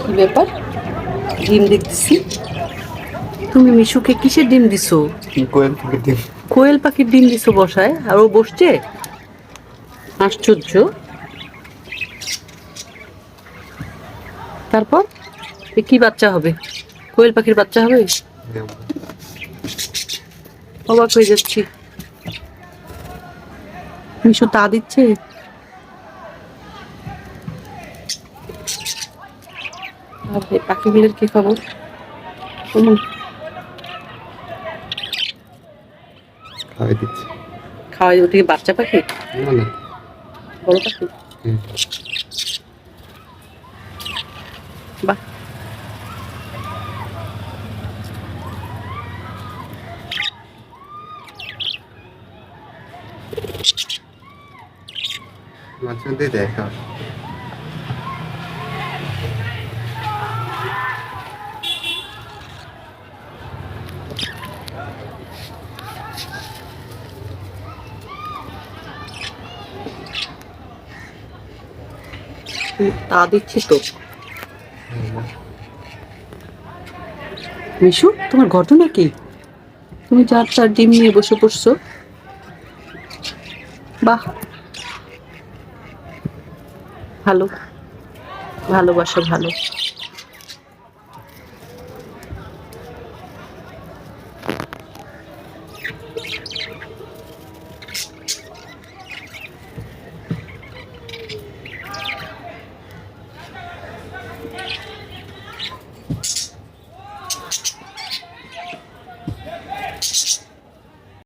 কি ব্যাপার? ডিম দেখতেছি। তুমি মিশুকে কিসের ডিম দিছো? কোয়েল পাখির ডিম। কোয়েল পাখির ডিম দিছো বসায়, আর ও বসছে? আশ্চর্য। তারপর এ কি বাচ্চা হবে? কোয়েল পাখির বাচ্চা হবে? অবাক হয়ে যাচ্ছি। মিশু তা দিচ্ছে। পাখি বিলের কি খবর? খাওয়াই দিচ্ছি। খাওয়াই? ওটা কি বাচ্চা পাখি? না না, বড় পাখি? বাহ। মাঝে মধ্যে দেখা। তা দিচ্ছি তো। মিশু, তোমার ঘটনা কি? তুমি চার চার ডিম নিয়ে বসে পড়ছো। বাহ, ভালো, ভালোবাসা ভালো।